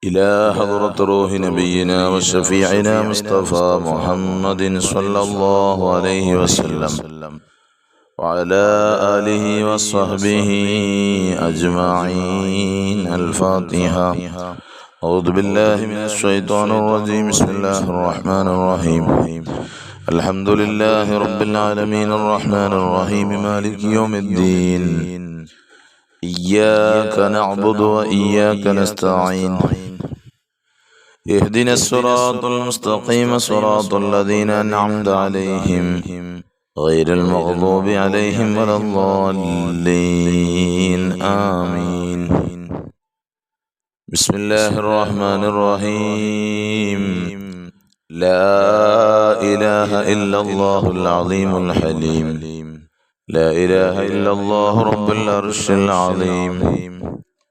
إلى حضرة روح نبينا وشفيعنا مصطفى محمد صلى الله عليه وسلم وعلى آله وصحبه أجمعين. الفاتحة. أعوذ بالله من الشيطان الرجيم. بسم الله الرحمن الرحيم. الحمد لله رب العالمين الرحمن الرحيم مالك يوم الدين. إياك نعبد وإياك نستعين. اهدنا الصراط المستقيم صراط الذين أنعمت عليهم غير المغضوب عليهم ولا الضالين. آمين. بسم الله الرحمن الرحيم. لا إله إلا الله العظيم الحليم. لا إله إلا الله رب العرش العظيم.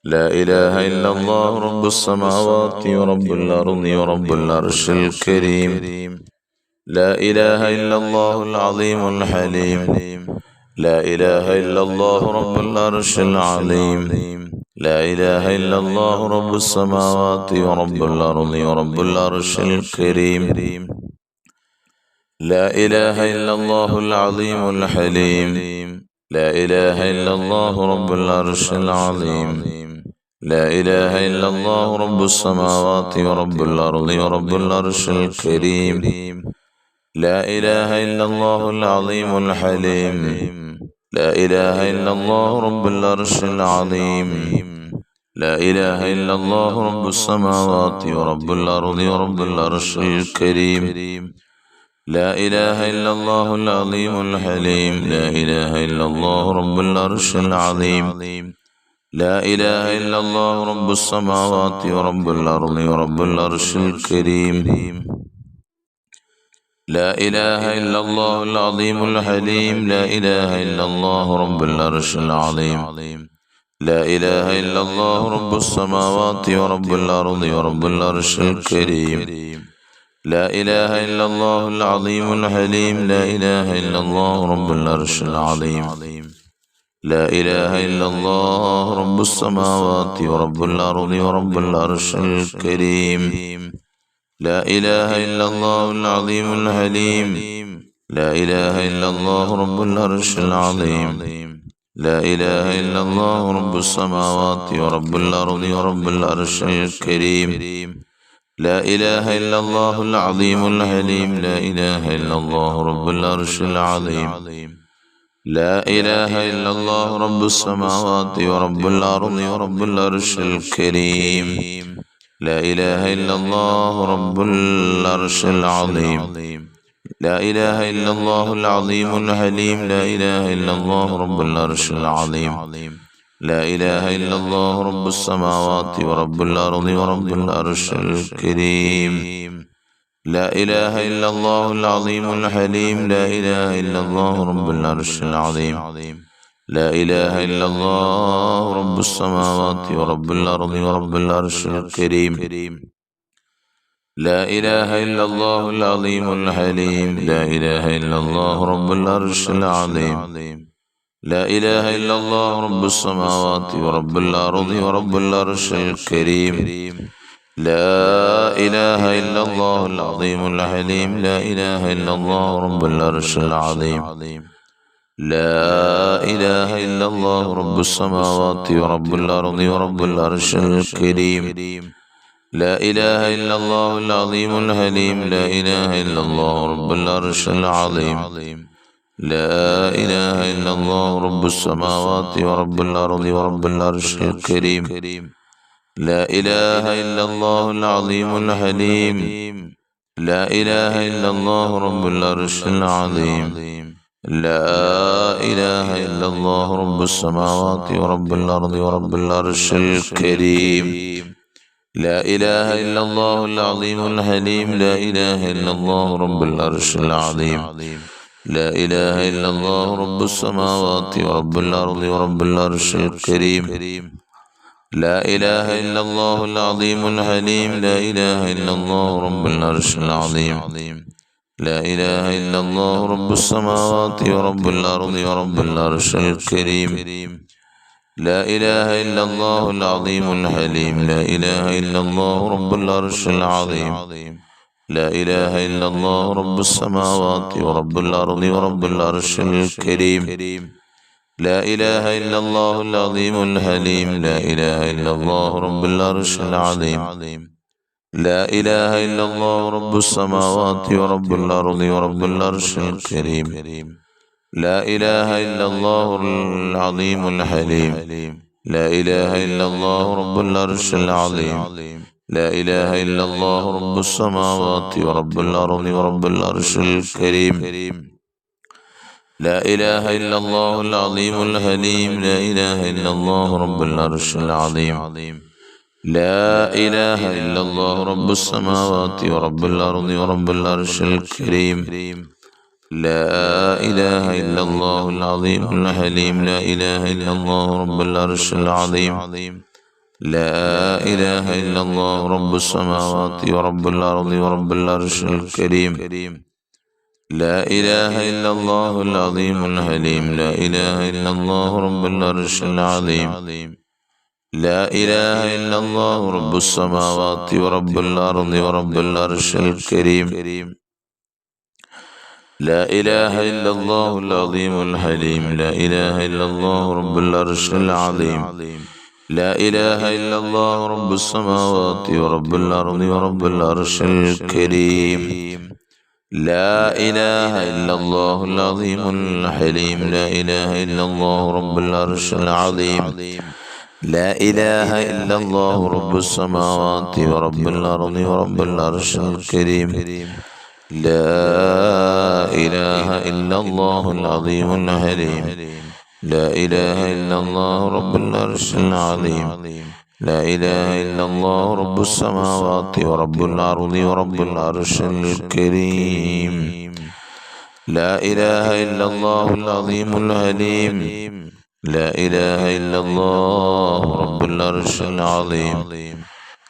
لا إله إلا الله رب السماوات ورب الأرض ورب العرش الكريم. لا إله إلا الله العظيم الحليم. لا إله إلا الله رب العرش العظيم. لا إله إلا الله رب السماوات ورب الأرض ورب العرش الكريم. لا إله إلا الله العظيم الحليم. لا إله إلا الله رب العرش العظيم. لا إله إلا الله رب السماوات ورب الأرض ورب العرش الكريم. لا إله إلا الله العظيم الحليم. لا إله إلا الله رب العرش العظيم. لا إله إلا الله رب السماوات ورب الأرض ورب العرش الكريم. لا إله إلا الله العظيم الحليم. لا إله إلا الله رب العرش العظيم. لا إله إلا الله رب السماوات ورب الأرض ورب العرش الكريم. لا إله إلا الله العظيم الحليم. لا إله إلا الله رب العرش العظيم. لا إله إلا الله رب السماوات ورب الأرض ورب العرش الكريم. لا إله إلا الله العظيم الحليم. لا إله إلا الله رب العرش العظيم. لا إله إلا الله رب السماوات ورب الأرض ورب العرش الكريم. لا إله إلا الله العظيم الحليم. لا إله إلا الله رب العرش العظيم. لا إله إلا الله رب السماوات ورب الأرض ورب العرش الكريم. لا إله إلا الله العظيم الحليم. لا إله إلا الله رب العرش العظيم. لا إله إلا الله رب السماوات ورب الأرض ورب العرش الكريم. لا إله إلا الله رب العرش العظيم. لا إله إلا الله العظيم الحليم. لا إله إلا الله رب العرش العظيم. لا إله إلا الله رب السماوات ورب الأرض ورب العرش الكريم. لا إله إلا الله العظيم الحليم. لا إله إلا الله رب العرش العظيم. لا إله إلا الله رب السماوات ورب الأرض ورب العرش الكريم. لا إله إلا الله العظيم الحليم. لا إله إلا الله رب العرش العظيم. لا إله إلا الله رب السماوات ورب الأرض ورب العرش الكريم. لا إله إلا الله العظيم الحليم. لا إله إلا الله رب العرش العظيم. لا إله إلا الله رب السماوات ورب الأرض ورب العرش الكريم. لا إله إلا الله العظيم الحليم. لا إله إلا الله رب العرش العظيم. لا إله إلا الله رب السماوات ورب الأرض ورب العرش الكريم. لا إله إلا الله العظيم الحليم. لا إله إلا الله رب العرش العظيم. لا إله إلا الله رب السماوات ورب الأرض ورب العرش الكريم. لا إله إلا الله العظيم الحليم. لا إله إلا الله رب العرش العظيم. لا إله إلا الله رب السماوات ورب الأرض ورب العرش الكريم. لا إله إلا الله العظيم الحليم. لا إله إلا الله رب العرش العظيم. لا إله إلا الله رب السماوات ورب الأرض ورب العرش الكريم. لا إله إلا الله العظيم الحليم لا إله إلا الله رب العرش العظيم لا إله إلا الله رب السماوات ورب الأرض ورب العرش الكريم لا إله إلا الله العظيم الحليم لا إله إلا الله رب العرش العظيم لا إله إلا الله رب السماوات ورب الأرض ورب العرش الكريم لا إله إلا الله العظيم الحليم لا إله إلا الله رب العرش العظيم لا إله إلا الله رب السماوات ورب الأرض ورب العرش الكريم لا إله إلا الله العظيم الحليم لا إله إلا الله رب العرش العظيم لا إله إلا الله رب السماوات ورب الأرض ورب العرش الكريم لا إله إلا الله العظيم الحليم لا إله إلا الله رب العرش العظيم لا إله إلا الله رب السماوات ورب الأرض ورب العرش الكريم لا إله إلا الله العظيم الحليم لا إله إلا الله رب العرش العظيم لا إله إلا الله رب السماوات ورب الأرض ورب العرش الكريم لا إله إلا الله العظيم الحليم لا إله إلا الله رب العرش العظيم لا إله إلا الله رب السماوات ورب الأرض ورب العرش الكريم لا إله إلا الله العظيم الحليم لا إله إلا الله رب العرش العظيم لا إله إلا الله رب السماوات ورب الأرض ورب العرش الكريم لا إله إلا الله العظيم الحليم لا إله إلا الله رب العرش العظيم لا إله إلا الله رب السماوات ورب الأرض ورب العرش الكريم لا إله إلا الله العظيم الحليم لا إله إلا الله رب العرش العظيم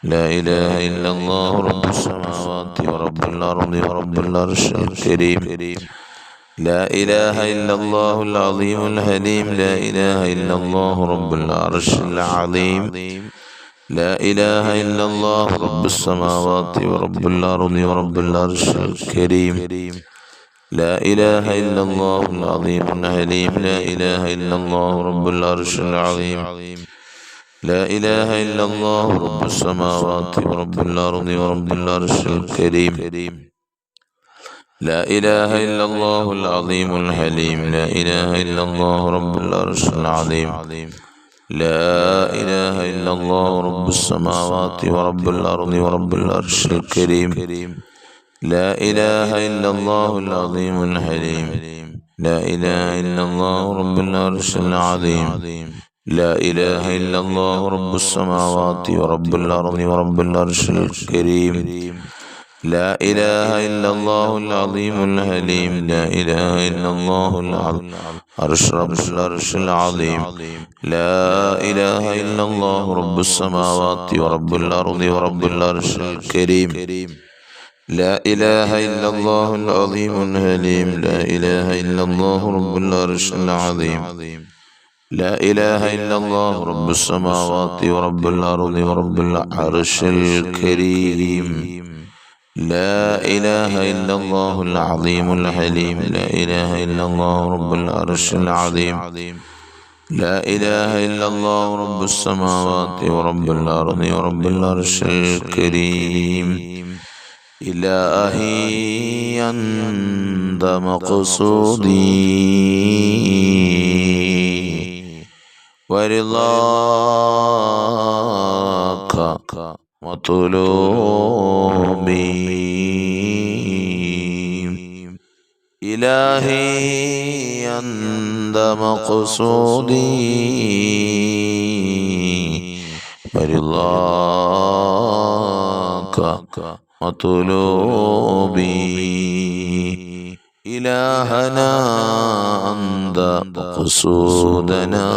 لا إله إلا الله رب السماوات ورب الأرض ورب العرش الكريم لا إله إلا الله العظيم الحليم لا إله إلا الله رب العرش العظيم لا إله إلا الله رب السماوات ورب الأرض ورب العرش الكريم لا إله إلا الله العظيم الحليم لا إله إلا الله رب العرش العظيم لا إله إلا الله رب السماوات ورب الأرض ورب العرش الكريم لا إله إلا الله العظيم الحليم لا إله إلا الله رب العرش العظيم لا إله إلا الله رب السماوات ورب الأرض ورب العرش الكريم لا إله إلا الله العظيم الحليم لا إله إلا الله رب العرش العظيم لا إله إلا الله رب السماوات ورب الأرض ورب العرش الكريم لا إله إلا الله العظيم الحليم لا إله إلا الله العرش رب العرش العظيم لا إله إلا الله رب السماوات ورب الأرض ورب العرش الكريم لا إله إلا الله العظيم الحليم لا إله إلا الله رب العرش العظيم لا إله إلا الله رب السماوات ورب الأرض ورب العرش الكريم لا إله إلا الله العظيم الحليم لا إله إلا الله رب العرش العظيم لا إله إلا الله رب السماوات ورب الأرض ورب العرش الكريم إلهي أنت مقصودي ورضاك مطلوبي إلهي أنت مقصودي ورضاك مطلوبي إلهنا أنت مقصودنا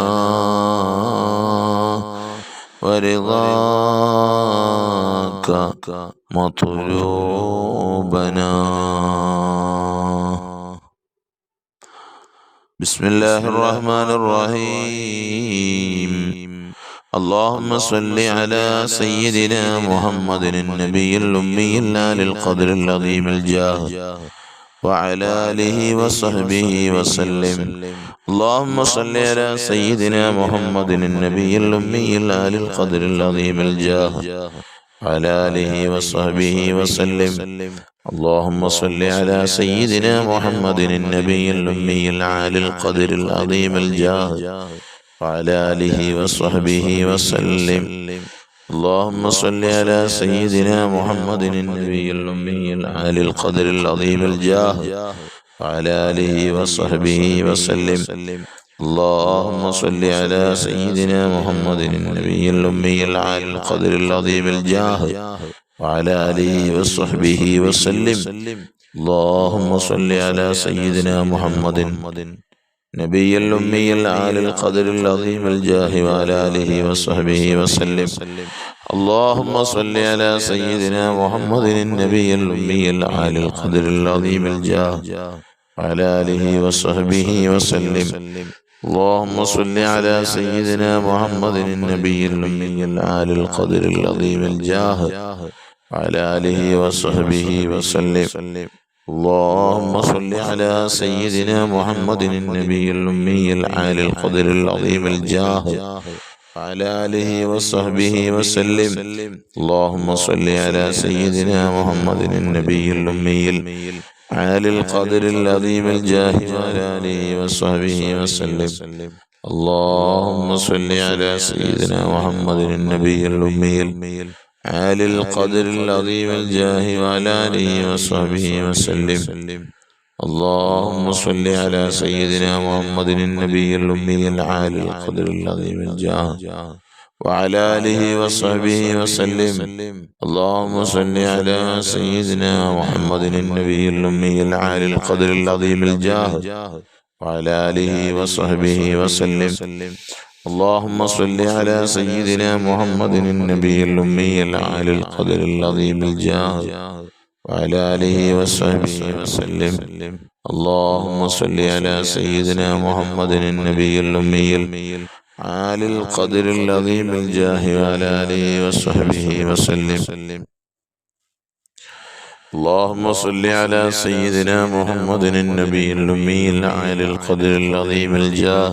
ورضاك مطلوبنا بسم الله الرحمن الرحيم. اللهم صل على سيدنا محمد النبي الأمي العالي القدر العظيم الجاه وعلى آله وصحبه وسلم. اللهم صل على سيدنا محمد النبي الأمي العالي القدر العظيم الجاه وعلى آله وصحبه وسلم. اللهم صل على سيدنا محمد النبي الأمي العالي القدر العظيم الجاه وعلى آله وصحبه وسلم. اللهم صل على سيدنا محمد النبي الأمي العالي القدر العظيم الجاه وعلى آله وصحبه وسلم. اللهم صل على سيدنا محمد النبي الأمي العالي القدر العظيم الجاه وعلى آله وصحبه وسلم. اللهم صل على سيدنا محمد نبي الأمي العالي القدر العظيم الجاه وعلى آله وصحبه وسلم. اللهم صل على سيدنا محمد النبي الأمي العالي القدر العظيم الجاه وعلى آله وصحبه وسلم. اللهم صل على سيدنا محمد النبي الأمي العالي القدر العظيم الجاه وعلى آله وصحبه وسلم. اللهم صل على سيدنا محمد النبي الأمي العالي القدر العظيم الجاه وعلى آله وصحبه وسلم. اللهم صل على سيدنا محمد النبي الأمي العالي القدر العظيم الجاه وعلى آله وصحبه وسلم. اللهم صل على سيدنا محمد النبي الأمي عالي القدر العظيم الجاه وعلى آله وصحبه وسلم. اللهم صل على سيدنا محمد النبي الأمي العالي القدر العظيم الجاه وعلى آله وصحبه وسلم. اللهم صل على سيدنا محمد النبي الأمي العالي القدر العظيم الجاه وعلى آله وصحبه وسلم. اللهم صل على سيدنا محمد النبي الأمي العالي القدر العظيم الجاه وعلى آله وصحبه وسلم. اللهم صل على سيدنا محمد النبي الأمي العالي القدر العظيم الجاه وعلى آله وصحبه وسلم. اللهم صل على سيدنا محمد النبي الأمي العالي القدر العظيم الجاه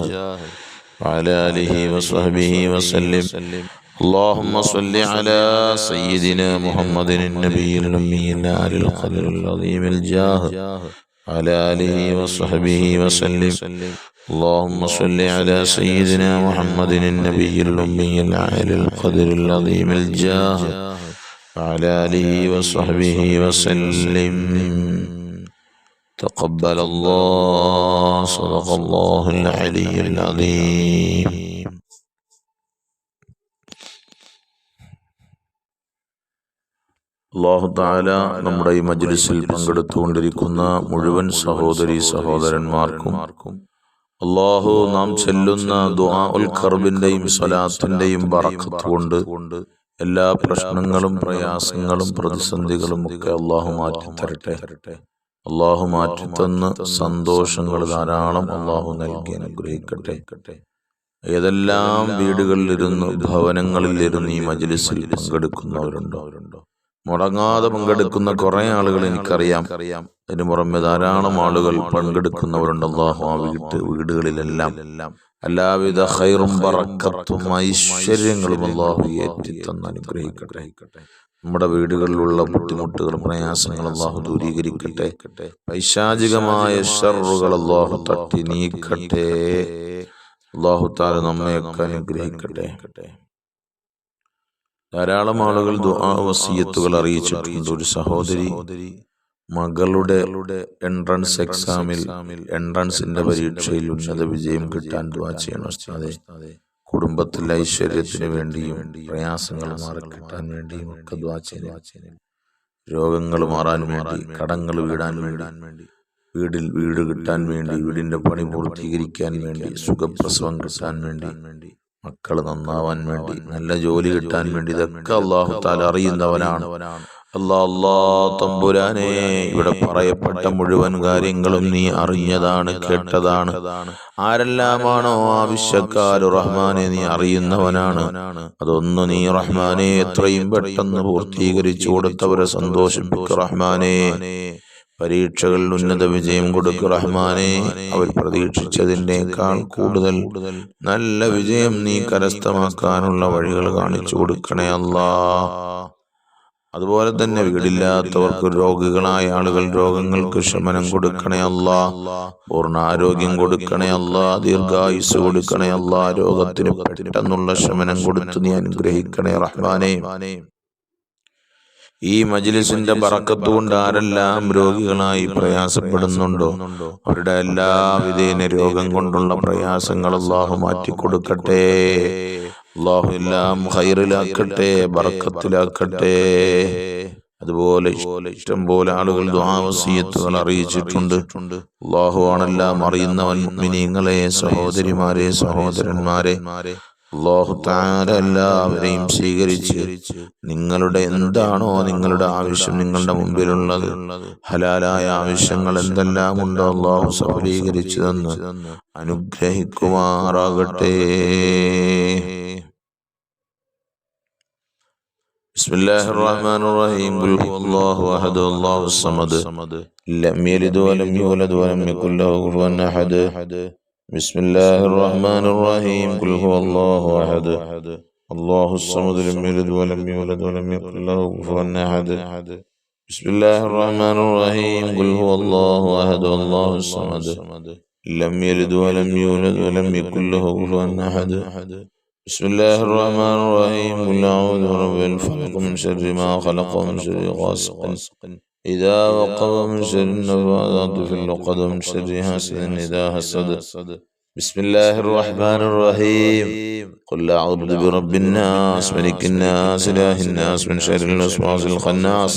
وعلى آله وصحبه وسلم. اللهم صل على سيدنا محمد النبي الأمي العالي القدر العظيم الجاه وعلى آله وصحبه وسلم. اللهم صل على سيدنا محمد النبي الأمي العالي القدر العظيم الجاه وعلى آله وصحبه وسلم. تقبل الله. صدق الله العلي العظيم. അല്ലാഹു തആല നമ്മുടെ ഈ മജ്ലിസിൽ പങ്കെടുത്തുകൊണ്ടിരിക്കുന്ന മുഴുവൻ സഹോദരി സഹോദരന്മാർക്കും അല്ലാഹു നാം ചൊല്ലുന്ന ദുആഉൽ ഖർബിന്റെയും സ്വലാത്തിന്റെയും ബറക്കത്ത് കൊണ്ട് എല്ലാ പ്രശ്നങ്ങളും പ്രയാസങ്ങളും പ്രതിസന്ധികളും ഒക്കെ അല്ലാഹു മാറ്റിത്തരട്ടെ. അല്ലാഹു മാറ്റിത്തന്ന് സന്തോഷങ്ങൾ ധാരാളം അല്ലാഹു നൽകി അനുഗ്രഹിക്കട്ടെ. ഏതെല്ലാം വീടുകളിലിരുന്ന് ഭവനങ്ങളിലിരുന്ന് ഈ മജ്ലിസിൽ പങ്കെടുക്കുന്നവരുണ്ടോ, മുടങ്ങാതെ പങ്കെടുക്കുന്ന കുറെ ആളുകൾ എനിക്കറിയാം. അതിന് പുറമെ ധാരാളം ആളുകൾ പങ്കെടുക്കുന്നവരുണ്ട്. അല്ലാഹു ആ വീടുകളിലെല്ലാം എല്ലാവിധ ഖൈറും ബറക്കത്തും ഐശ്വര്യങ്ങളും അല്ലാഹു ഏറ്റിത്തന്ന് അനുഗ്രഹിക്കട്ടെ. നമ്മുടെ വീടുകളിലുള്ള ബുദ്ധിമുട്ടുകളും പ്രയാസങ്ങളും അല്ലാഹു ദൂരീകരിക്കട്ടെ. പൈശാചികമായ ശർറുകൾ അല്ലാഹു തട്ടി നീക്കട്ടെ. അല്ലാഹു തആല നമ്മയൊക്കെ അനുഗ്രഹിക്കട്ടെ. ധാരാളം ആളുകൾ ദുആ വസിയത്തുകൾ അറിയിച്ചിട്ടുണ്ട്. ഒരു സഹോദരി മകളുടെ എൻട്രൻസ് എക്സാമിൽ എൻട്രൻസിന്റെ പരീക്ഷയിൽ ഉന്നത വിജയം കിട്ടാൻ ദുആ ചെയ്യണം ഉസ്താദേ. കുടുംബത്തിൽ ഐശ്വര്യത്തിന് വേണ്ടിയും പ്രയാസങ്ങൾ മാറിക്കിട്ടാൻ വേണ്ടിയും ഒക്കെ ദുആ ചെയ്യണം. രോഗങ്ങൾ മാറാൻ വേണ്ടി, കടങ്ങൾ വീടാൻ വേണ്ടി, വീട് കിട്ടാൻ വേണ്ടി, വീടിന്റെ പണി പൂർത്തീകരിക്കാൻ വേണ്ടി, സുഖപ്രസവം കിട്ടാൻ വേണ്ടി, മക്കൾ നന്നാവാൻ വേണ്ടി, നല്ല ജോലി കിട്ടാൻ വേണ്ടി, ഇതൊക്കെ അല്ലാഹു തആല അറിയുന്നവനാണ്. അല്ലാ തമ്പുരാനെ, ഇവിടെ പറയപ്പെട്ട മുഴുവൻ കാര്യങ്ങളും നീ അറിഞ്ഞതാണ്, കേട്ടതാണ്. ആരെല്ലാമാണോ ആവശ്യക്കാര് റഹ്മാനെ നീ അറിയുന്നവനാണ്. അതൊന്ന് നീ റഹ്മാനെ എത്രയും പെട്ടെന്ന് പൂർത്തീകരിച്ചു കൊടുത്തവരെ സന്തോഷിപ്പിക്കുക റഹ്മാനെ. പരീക്ഷകളിൽ ഉന്നത വിജയം കൊടുക്കുക റഹ്മാനെ. അവർ പ്രതീക്ഷിച്ചതിനേക്കാൾ കൂടുതൽ നല്ല വിജയം നീ കരസ്ഥമാക്കാനുള്ള വഴികൾ കാണിച്ചു കൊടുക്കണേ അല്ലാ. അതുപോലെ തന്നെ വീടില്ലാത്തവർക്ക്, രോഗികളായ ആളുകൾ, രോഗങ്ങൾക്ക് ശമനം കൊടുക്കണേ അല്ലാ. പൂർണ്ണ ആരോഗ്യം കൊടുക്കണേ അല്ലാ. ദീർഘായുസ് കൊടുക്കണേ അല്ലാ. രോഗത്തിന് പെട്ടെന്നുള്ള ശമനം കൊടുത്തു നീ അനുഗ്രഹിക്കണേ റഹ്മാനെ. ഈ മജ്ലിസിന്റെ ബറക്കത്ത് കൊണ്ട് ആരെല്ലാം രോഗികളായി പ്രയാസപ്പെടുന്നുണ്ടോ അവരുടെ എല്ലാവിധേന രോഗം കൊണ്ടുള്ള പ്രയാസങ്ങൾ അല്ലാഹു മാറ്റിക്കൊടുക്കട്ടെ. അല്ലാഹു എല്ലാം ഖൈറിലാക്കട്ടെ, ബറക്കത്തിലാക്കട്ടെ. അതുപോലെ ഇഷ്ടം പോലെ ആളുകൾ ദുആ വസിയത്തുകൾ അറിയിച്ചിട്ടുണ്ട്. അല്ലാഹു ആണെല്ലാം അറിയുന്നവൻ. മുഅ്മിനീങ്ങളെ, സഹോദരിമാരെ, സഹോദരന്മാരെ, അല്ലാഹു തആല എല്ലാവരെയും സ്വീകരിച്ച് നിങ്ങളുടെ എന്താണോ നിങ്ങളുടെ ആവശ്യം നിങ്ങളുടെ മുമ്പിലുള്ളത്, ഹലാലായ ആവശ്യങ്ങൾ എന്തെല്ലാം ഉണ്ടോ അല്ലാഹു സഫലീകരിച്ചു തന്ന് അനുഗ്രഹിക്കുമാറാകട്ടെ. ബിസ്മില്ലാഹിർ റഹ്മാനിർ റഹീം. ഖുൽ ഹുവല്ലാഹു അഹദ് അല്ലാഹുസ് സമദ് ലം യലിദ് വലം യൂലദ് വലം യകുൽ ലഹു കുഫുവൻ അഹദ്. ബിസ്മില്ലാഹിർ റഹ്മാനിർ റഹീം. ഖുൽ ഹുവല്ലാഹു അഹദ് അല്ലാഹുസ് സമദ് ലം യലിദ് വലം യൂലദ് വലം യകുൽ ലഹു കുഫുവൻ അഹദ്. ബിസ്മില്ലാഹിർ റഹ്മാനിർ റഹീം. ഖുൽ ഹുവല്ലാഹു അഹദ് അല്ലാഹുസ് സമദ് ലം യലിദ് വലം യൂലദ് വലം യകുൽ ലഹു കുഫുവൻ അഹദ്. ബിസ്മില്ലാഹിർ റഹ്മാനിർ റഹീം. ഖുൽ അഊദു ബിറബ്ബിൽ ഫലഖ് മിൻ ശർരി മാ ഖലഖ മിൻ ശർരി ഗാസിഖിൻ ഇദാ വഖബ മിൻ ശർരി النفاثات في العقد ومن شر حاسد إذا حسد. بسم الله الرحمن الرحيم. قل أعوذ برب الناس ملك الناس إله الناس من شر الوسواس الخناس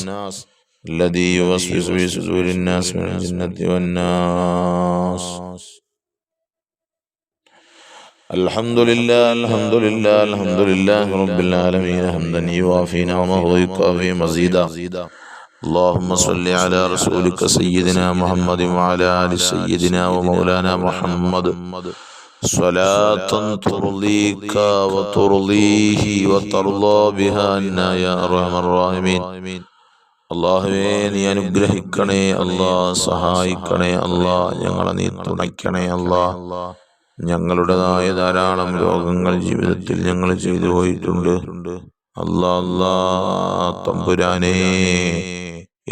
الذي يوسوس في صدور الناس من الجنة والناس. الحمد لله الحمد لله الحمد لله رب العالمين حمدا يوافي نعمه ويكافي مزيدا. اللهم صل على رسولك سيدنا محمد وعلى آل سيدنا ومولانا محمد صلاة ترضيك وترضيه وترضى بها عنا يا أرحم الراحمين. അല്ലാഹുവേ, നീ അനുഗ്രഹിക്കണേ അല്ലാ, സഹായിക്കണേ അല്ലാ, ഞങ്ങളെ നീ തുണയ്ക്കണേ അല്ലാ. ഞങ്ങളുടേതായ ധാരാളം രോഗങ്ങൾ ജീവിതത്തിൽ ഞങ്ങൾ ചെയ്തു പോയിട്ടുണ്ട്. അല്ലാ തമ്പുരാനേ,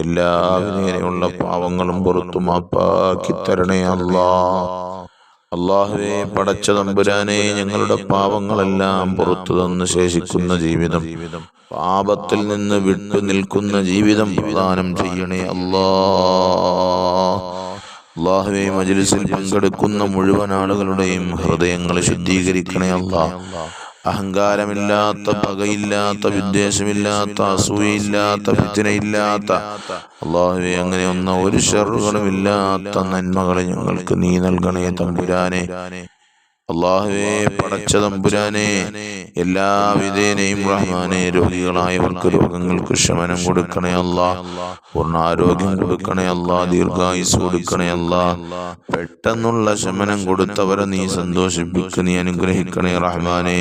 എല്ലാവിധേനയുള്ള പാവങ്ങളും പുറത്തു മാപ്പാക്കി തരണേ അല്ലാ. അല്ലാഹുവേ, പടച്ച തമ്പുരാനെ, ഞങ്ങളുടെ പാവങ്ങളെല്ലാം പുറത്തു തന്ന് ശേഷിക്കുന്ന ജീവിതം, പാപത്തിൽ നിന്ന് വിട്ടു നിൽക്കുന്ന ജീവിതം പ്രദാനം ചെയ്യണേ അല്ലാ. അല്ലാഹുവേ, മജ്ലിസിൽ പങ്കെടുക്കുന്ന മുഴുവൻ ആളുകളുടെയും ഹൃദയങ്ങൾ ശുദ്ധീകരിക്കണേ അല്ലാ. അഹങ്കാരമില്ലാത്ത, പകയില്ലാത്ത, വിദ്വേഷമില്ലാത്ത, അസൂയയില്ലാത്ത, ഫിത്നയില്ലാത്ത, അല്ലാഹുവേ, അങ്ങനെ ഒരു ഷർറുകളുമില്ലാത്ത നന്മകളെ ഞങ്ങൾക്ക് നീ നൽകണേ തമ്പുരാനെ. അല്ലാഹുവേ, പടച്ച തമ്പുരാനെ, എല്ലാവിധേനയും റഹ്മാനെ, രോഗികളായവർക്ക് രോഗങ്ങൾക്ക് ശമനം കൊടുക്കണേ അല്ലാ. പൂർണ്ണ ആരോഗ്യം കൊടുക്കണേ അല്ലാ. ദീർഘായുസ് കൊടുക്കണേ അല്ലാ. പെട്ടെന്നുള്ള ശമനം കൊടുത്തവരെ നീ സന്തോഷിപ്പിക്ക്, നീ അനുഗ്രഹിക്കണേ റഹ്മാനെ.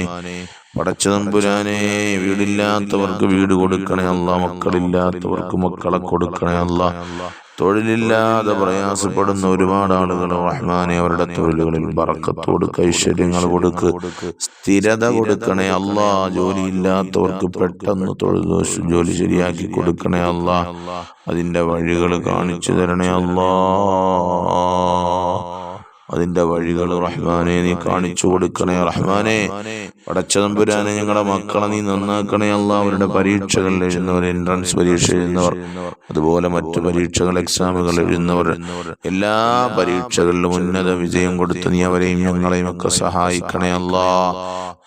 പടച്ച തമ്പുരാനെ, വീടില്ലാത്തവർക്ക് വീട് കൊടുക്കണേ അല്ലാ. മക്കളില്ലാത്തവർക്ക് മക്കളെ കൊടുക്കണേ അല്ലാ. തൊഴിലില്ലാതെ പ്രയാസപ്പെടുന്ന ഒരുപാട് ആളുകൾ റഹ്മാനെ, അവരുടെ തൊഴിലുകളിൽ ബറക്കത്ത് കൊടുക്ക്, ഐശ്വര്യങ്ങൾ കൊടുക്ക്, സ്ഥിരത കൊടുക്കണേ അല്ലാ. ജോലിയില്ലാത്തവർക്ക് പെട്ടെന്ന് ജോലി ശരിയാക്കി കൊടുക്കണേ അല്ലാ. അതിൻ്റെ വഴികൾ കാണിച്ചു തരണേ അല്ലാ. അതിൻ്റെ വഴികൾ റഹ്മാനെ നീ കാണിച്ചു കൊടുക്കണേ റഹ്മാനെ. പടച്ച തമ്പുരാനെ, ഞങ്ങളുടെ മക്കളെ നീ നന്നാക്കണേ അല്ലാ. അവരുടെ പരീക്ഷകൾ എഴുതുന്നവർ, എൻട്രൻസ് പരീക്ഷ എഴുതുന്നവർ, അതുപോലെ മറ്റു പരീക്ഷകൾ, എക്സാമുകൾ എഴുതുന്നവർ, എല്ലാ പരീക്ഷകളിലും ഉന്നത വിജയം കൊടുത്ത് നീ അവരെയും ഞങ്ങളെയും ഒക്കെ സഹായിക്കണേ അല്ലാ.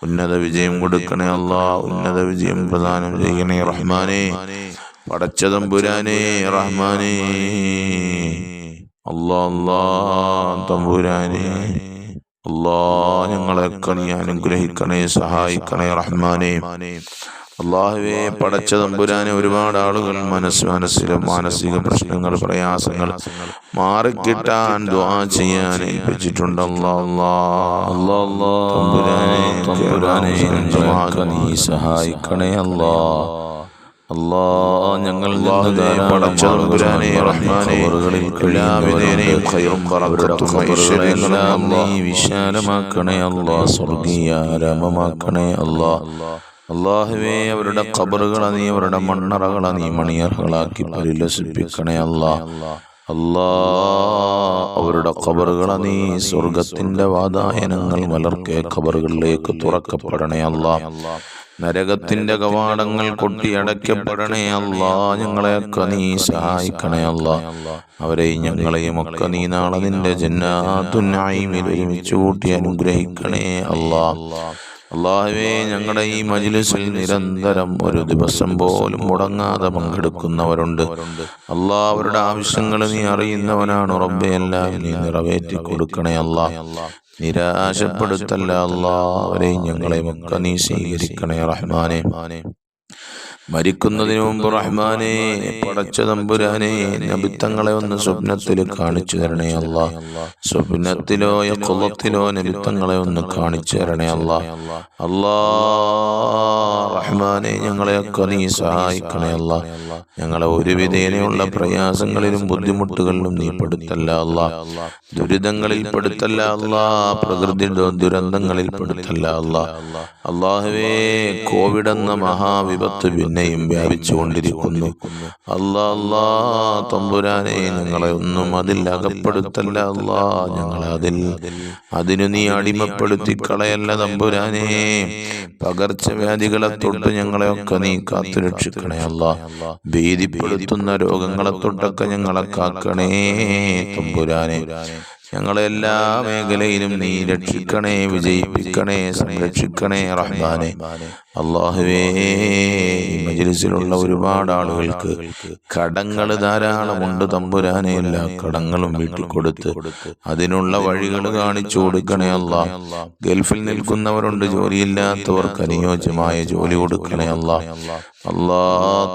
ഉന്നത വിജയം കൊടുക്കണേ അല്ലാ. ഉന്നത വിജയം പ്രദാനം ചെയ്യണേ റഹ്മാനെ. പടച്ച തമ്പുരാനെ റഹ്മാനെ, അല്ലാ തമ്പുരാനെ, അല്ലാ, ഞങ്ങളെയൊക്കെ നീ അനുഗ്രഹിക്കണേ, സഹായിക്കണേ റഹ്മാനെ. അല്ലാഹുവേ പടച്ച തമ്പുരാനെ ഒരുപാട് ആളുകൾ മനസ്സിലും മാനസിക പ്രശ്നങ്ങൾ പ്രയാസങ്ങൾ മാറിക്കിട്ടാൻ ദുആ ചെയ്യാൻ ഏൽപ്പിച്ചിട്ടുണ്ട്. തമ്പുരാനെ നീ സഹായിക്കണേ ഞങ്ങൾ പടച്ച തമ്പുരാനെ റഹ്മാനെ എല്ലാവിധേനയും ഖൈറും ബറക്കത്തും ഐശ്വര്യങ്ങളും നീ വിശാലമാക്കണേ സ്വർഗീയ ആരാമമാക്കണേ അല്ലാഹുവേ അവരുടെ ഖബറുകളെ നീ അവരുടെ മണ്ണറകളെ നീ മണിയറകളാക്കി പരിലസിപ്പിക്കണേ അവരുടെ ഖബറുകളെ നീ സ്വർഗത്തിന്റെ വാതായനങ്ങൾ മലർക്കെ ഖബറുകളിലേക്ക് തുറക്കപ്പെടണേ നരകത്തിന്റെ കവാടങ്ങൾ കൊട്ടിയടയ്ക്കപ്പെടണേ ഞങ്ങളെയൊക്കെ നീ സഹായിക്കണേ അവരെയും ഞങ്ങളെയും ഒക്കെ നീ നാളെ നിന്റെ ജന്നാത്തുൻ നഈമിൽ ഒരുമിച്ച് കൂട്ടി അനുഗ്രഹിക്കണേ അല്ലാഹുവേ ഞങ്ങളുടെ ഈ മജ്ലിസിൽ നിരന്തരം ഒരു ദിവസം പോലും മുടങ്ങാതെ പങ്കെടുക്കുന്നവരുണ്ട്. അവരുടെ ആവശ്യങ്ങൾ നീ അറിയുന്നവനാണ് റബ്ബേ. എല്ലാം നീ നിറവേറ്റി കൊടുക്കണേ നിരാശപ്പെടുത്തല്ല അവരെയും ഞങ്ങളെയും ഒക്കെ നീ സ്വീകരിക്കണേ റഹ്മാനെ. മരിക്കുന്നതിന് മുമ്പ് റഹ്മാനെ പടച്ച തമ്പുരാനെ നബിത്തങ്ങളെ ഒന്ന് സ്വപ്നത്തിൽ കാണിച്ചു തരണേ സ്വപ്നത്തിലോ യഖ്ളത്തിലോ നബിത്തങ്ങളെ ഒന്ന് കാണിച്ചു തരണേ റഹ്മാനെ ഞങ്ങളെയൊക്കെ നീ സഹായിക്കണേ ഞങ്ങളെ ഒരു വിധേനയുള്ള പ്രയാസങ്ങളിലും ബുദ്ധിമുട്ടുകളിലും നീ പെടുത്തല്ല ദുരിതങ്ങളിൽ പെടുത്തല്ല പ്രകൃതി ദുരന്തങ്ങളിൽ പെടുത്തല്ല അല്ലാഹുവേ കോവിഡ് എന്ന മഹാവിപത്ത് പിന്നെയും വ്യാപിച്ചുകൊണ്ടിരിക്കുന്നു. തമ്പുരാനെ ഞങ്ങളെ ഒന്നും അതിൽ അകപ്പെടുത്തല്ല ഞങ്ങളെ അതിനു നീ അടിമപ്പെടുത്തി കളയല്ല തമ്പുരാനെ. പകർച്ചവ്യാധികളെ തൊട്ട് ഞങ്ങളെയൊക്കെ നീ കാത്തുരക്ഷിക്കണേ ഭീതിപ്പെടുത്തുന്ന രോഗങ്ങളെ തൊട്ടൊക്കെ ഞങ്ങളെ കാക്കണേ തമ്പുരാനെ. ഞങ്ങളെ എല്ലാ മേഖലയിലും നീ രക്ഷിക്കണേ, വിജയിപ്പിക്കണേ, സംരക്ഷിക്കണേ റഹ്മാനെ. അല്ലാഹുവേ ഈ മജ്ലിസിലുള്ള ഒരുപാട് ആളുകൾക്ക് കടങ്ങൾ ധാരാളമുണ്ട് തമ്പുരാനെ. എല്ലാ കടങ്ങളും വീട്ടിക്കൊടുത്ത് അതിനുള്ള വഴികൾ കാണിച്ചു കൊടുക്കണേ ഗൾഫിൽ നിൽക്കുന്നവരുണ്ട്, ജോലിയില്ലാത്തവർക്ക് അനുയോജ്യമായ ജോലി കൊടുക്കണേ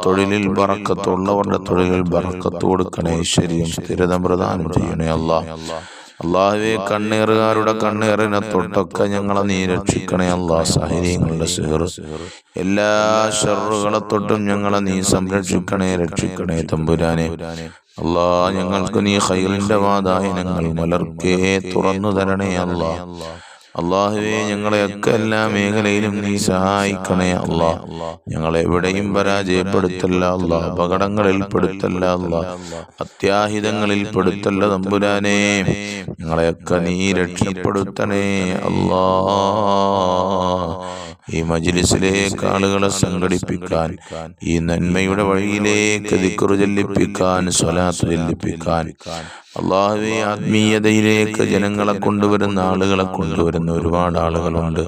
തൊഴിലിൽ ബറക്കത്തുള്ളവരുടെ തൊഴിലിൽ ബറക്കത്ത് കൊടുക്കണേ, ഐശ്വര്യം സ്ഥിരത പ്രദാനം ചെയ്യണേ അല്ലാഹുവേ കണ്ണേറുകാരുടെ കണ്ണേറിനെ തൊട്ടൊക്കെ ഞങ്ങളെ നീ രക്ഷിക്കണേ സാഹിര്യങ്ങളുടെ സിഹർ എല്ലാ ഷർറുകളെ തൊട്ടും ഞങ്ങളെ നീ സംരക്ഷിക്കണേ, രക്ഷിക്കണേ തമ്പുരാനെ. ഞങ്ങൾക്ക് നീ ഖൈറിന്റെ വാതായനങ്ങൾ മലർക്കേ തുറന്നു തരണേ അല്ലാഹുവേ ഞങ്ങളെയൊക്കെ എല്ലാ മേഖലയിലും നീ സഹായിക്കണേ ഞങ്ങളെവിടെയും പരാജയപ്പെടുത്തല്ല അപകടങ്ങളിൽ പെടുത്തല്ല അത്യാഹിതങ്ങളിൽ പെടുത്തല്ല തമ്പുരാനെ. ഞങ്ങളെയൊക്കെ നീ രക്ഷപ്പെടുത്തണേ ഈ മജ്ലിസിലേക്ക് ആളുകളെ സംഘടിപ്പിക്കാൻ, ഈ നന്മയുടെ വഴിയിലേക്ക് ദിക്റ് ചൊല്ലിപ്പിക്കാൻ, സ്വലാത്ത് ചൊല്ലിപ്പിക്കാൻ, അല്ലാഹുവേ ആത്മീയതയിലേക്ക് ജനങ്ങളെ കൊണ്ടുവരുന്ന ആളുകളെ കൊണ്ടുവരുന്ന ഒരുപാട് ആളുകളുണ്ട്.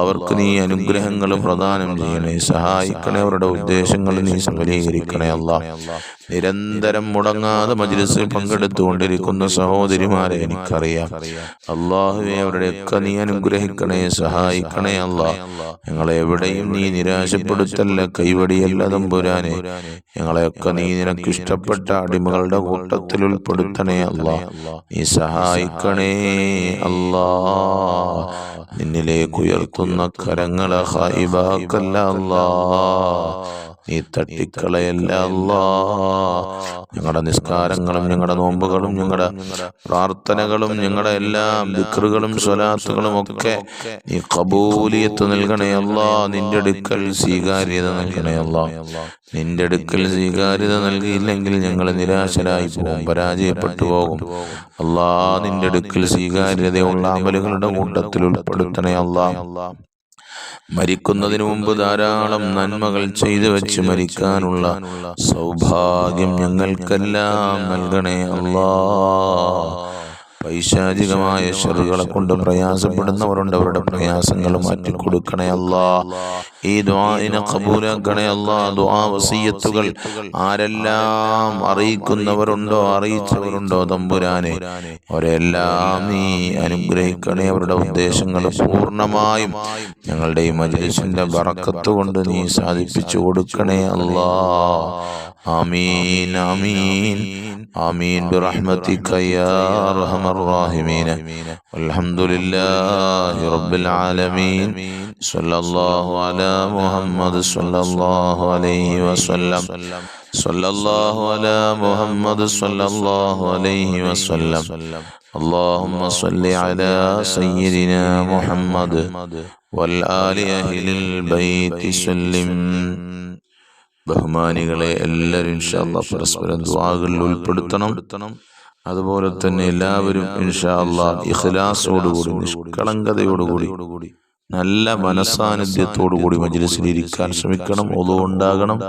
അവർക്ക് നീ അനുഗ്രഹങ്ങൾ പ്രദാനം ചെയ്യണേ, സഹായിക്കണേ, അവരുടെ ഉദ്ദേശങ്ങൾ നീ സഫലീകരിക്കണേ നിരന്തരം മുടങ്ങാതെ മജ്ലിസിൽ പങ്കെടുത്തുകൊണ്ടിരിക്കുന്ന സഹോദരിമാരെ എനിക്കറിയാം. അല്ലാഹുവേ അവരുടെയൊക്കെ നീ അനുഗ്രഹിക്കണേ, സഹായിക്കണേ ഞങ്ങളെ എവിടെയും നീ നിരാശപ്പെടുത്തല്ല, കൈവടിയല്ല തമ്പുരാനെ. ഞങ്ങളെയൊക്കെ നീ നിനക്കിഷ്ടപ്പെട്ട അടിമകളുടെ കൂട്ടത്തിൽ ഉൾപ്പെടുത്തണേ നീ സഹായിക്കണേ നിന്നിലേക്ക് ഉയർത്തുന്ന കരങ്ങളെ ഖായിബാക്കല്ല നീ തട്ടിക്കളയല്ല ഞങ്ങളുടെ നിസ്കാരങ്ങളും ഞങ്ങളുടെ നോമ്പുകളും ഞങ്ങളുടെ പ്രാർത്ഥനകളും ഞങ്ങളുടെ എല്ലാം ദിക്റുകളും സ്വലാത്തുകളും ഒക്കെ നീ ഖബൂലിയത്ത് നൽകണേ നിന്റെ അടുക്കൽ സ്വീകാര്യത നൽകണേ നിന്റെ അടുക്കൽ സ്വീകാര്യത നൽകിയില്ലെങ്കിൽ ഞങ്ങൾ നിരാശരായി പോകും, പരാജയപ്പെട്ടു പോകും. നിന്റെ അടുക്കൽ സ്വീകാര്യതയുള്ള അമലുകളുടെ കൂട്ടത്തിൽ ഉൾപ്പെടുത്തണേ മരിക്കുന്നതിന് മുമ്പ് ധാരാളം നന്മകൾ ചെയ്തു വെച്ച് മരിക്കാനുള്ള സൗഭാഗ്യം ഞങ്ങൾക്കെല്ലാം നൽകണേ പൈശാചികമായ ശറുകളെ കൊണ്ട് പ്രയാസപ്പെടുന്നവരുണ്ട്, അവരുടെ പ്രയാസങ്ങൾ മാറ്റി കൊടുക്കണേ അല്ലാ. ഈ ദുആഇനെ ഖബൂലാക്കണേ അല്ലാ. ദുആ വസിയത്തുകൾ ആരെല്ലാം അറിയിക്കുന്നവരുണ്ടോ അറിയിച്ചവരുണ്ടോ തമ്പുരാനെ, അവരെല്ലാം നീ അനുഗ്രഹിക്കണേ. അവരുടെ ഉദ്ദേശങ്ങൾ പൂർണ്ണമായും ഞങ്ങളുടെ ഈ മജ്ലിസിന്റെ ബറക്കത്ത് കൊണ്ട് നീ സാധിപ്പിച്ചു കൊടുക്കണേ അല്ലാ. ആമീൻ ആമീൻ ആമീൻ ബിറഹ്മതിക യാ അർഹമർ റഹീമീൻ. അൽഹംദുലില്ലാഹി റബ്ബിൽ ആലമീൻ. സ്വല്ലല്ലാഹു അലാ മുഹമ്മദ് സ്വല്ലല്ലാഹു അലൈഹി വസല്ലം. സ്വല്ലല്ലാഹു അലാ മുഹമ്മദ് സ്വല്ലല്ലാഹു അലൈഹി വസല്ലം. اللهم صل على سيدنا محمد والآل أهل البيت سلم. ബഹുമാനികളെ എല്ലാവരും ഇൻഷാ അല്ലാഹ് പരസ്പരം ദുആകളിൽ ഉൾപ്പെടുത്തണം. അതുപോലെ തന്നെ എല്ലാവരും ഇൻഷാ അല്ലാഹ് ഇഖ്ലാസോടുകൂടി നിഷ്കളങ്കതയോടുകൂടി നല്ല മനസാന്നിധ്യത്തോടുകൂടി മജ്ലിസിൽ ഇരിക്കാൻ ശ്രമിക്കണം. ഒളു ഉണ്ടാകണം.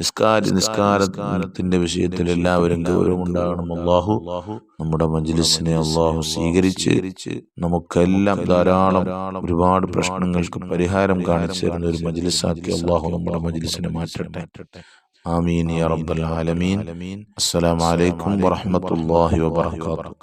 നിസ്കാരത്തിന്റെ വിഷയത്തിൽ എല്ലാവരും ഗൗരവമുണ്ടാകണം. അല്ലാഹു നമ്മുടെ മജ്ലിസിനെ അല്ലാഹു സ്വീകരിച്ച് നമുക്കെല്ലാം ധാരാളം ഒരുപാട് പ്രശ്നങ്ങൾക്ക് പരിഹാരം കാണിച്ചു തരുന്ന ഒരു മജ്ലിസാക്കി അല്ലാഹു നമ്മുടെ മജ്ലിസിനെ മാറ്റട്ടെ. ആമീൻ യാ റബ്ബൽ ആലമീൻ. അസ്സലാമു അലൈക്കും വറഹ്മത്തുള്ളാഹി വബറകാതുഹു.